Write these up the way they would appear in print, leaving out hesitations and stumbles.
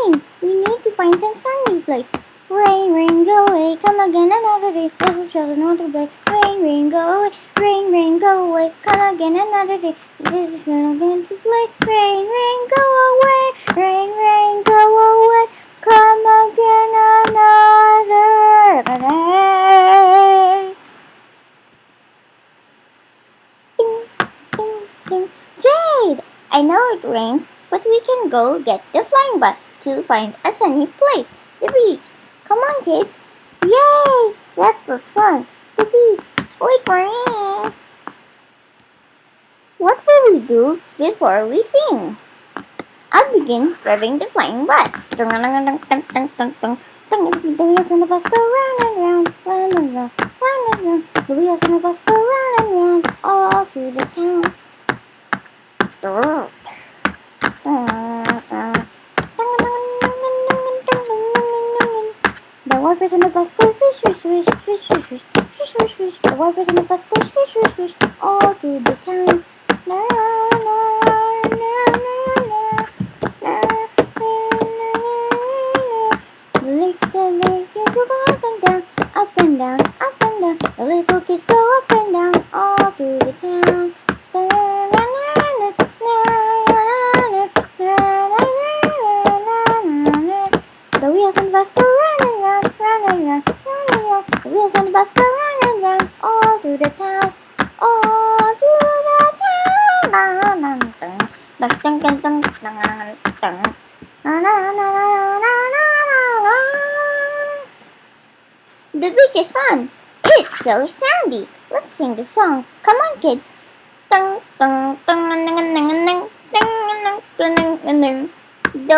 raining. We need to find some sunny place. Rain, rain, go away. Come again another day. Little children want to play. Rain, rain, go away. Rain, rain, go away. Come again another day. Little children want to play. Rain, rain, go away. Rain, rain, go away. Come again another day. Ding, ding, ding. Jade! I know it rains, but we can go get the flying bus to find a sunny place, the beach. Come on, kids. Yay! That was fun. The beach. Wait for me. What will we do before we sing? I'll begin driving the flying bus. The wheels on the bus go round and round, round and round, round and round. The wheels on the bus go round and round, all through the town. The wipers on the bus go swish, swish, swish, swish, swish, swish, swish, swish, swish. The wipers on the bus go swish, swish, swish, all through the town. The lakes go up and down, up and down, up and down. The little kids go up and down, all through the town. The wheels on the bus go round and round, round and round, round and round. The wheels on the bus go round and round, all through the town, all through the beach is fun. It's so sandy. Let's sing the song. Come on, kids. The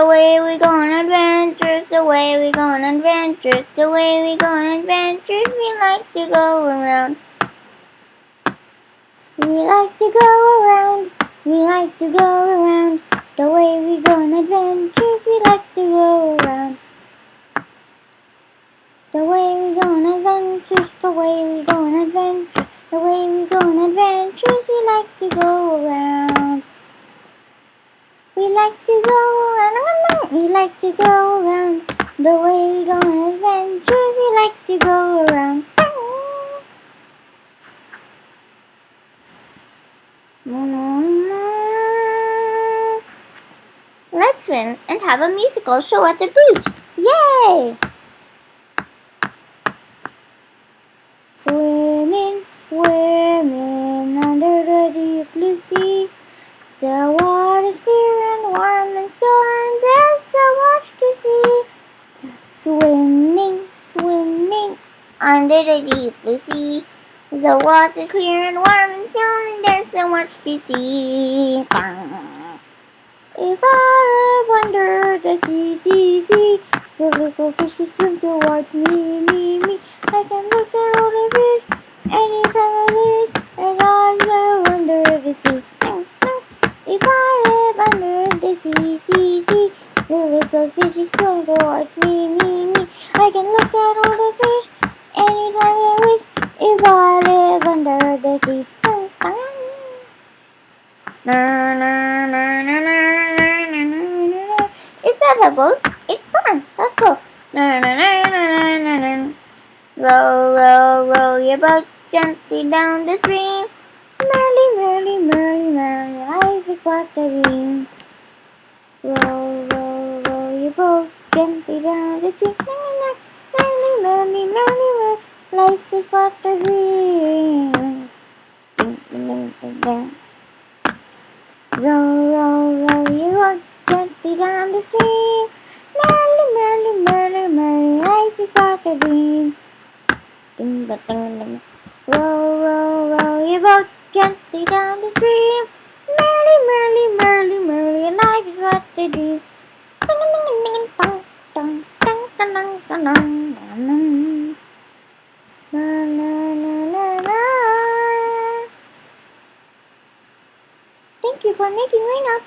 way we go on adventures, the way we go on adventures, the way we go on adventures, we like to go around. We like to go around, we like to go around. The way we go on adventures, we like to go around. The way we go on adventures, the way we go on adventures, the way we go on adventures, we like to go around. We like to go around, we like to go around. The way we go on adventures, we like to go around. Let's swim and have a musical show at the beach. Yay! Swimming, swimming under the deep blue sea. The water's clear and warm and still, and there's so much to see. Swimming, swimming under the deep blue sea. The water's clear and warm and still, and there's so much to see. If I live under the sea, the little fishes swim towards me, I can look at all the fish anytime I wish, and I live under the sea. If I live under the sea, the little fishes swim towards me, I can look at all the fish anytime I wish, if I live under the sea. Is that a boat? It's fun. Let's go. Row, row, row your boat gently down the stream. Merrily, merrily, merrily, merrily, life is but a dream. Row, row, row your boat gently down the stream. Merrily, merrily, merrily, merrily, life is but a dream. Row, row, row your boat gently down the stream. Merrily, merrily, merrily, merrily, life is but a dream. Row, row, row your boat gently down the stream. Merrily, merrily, merrily, merrily, life is but a dream. Thank you for making rain up.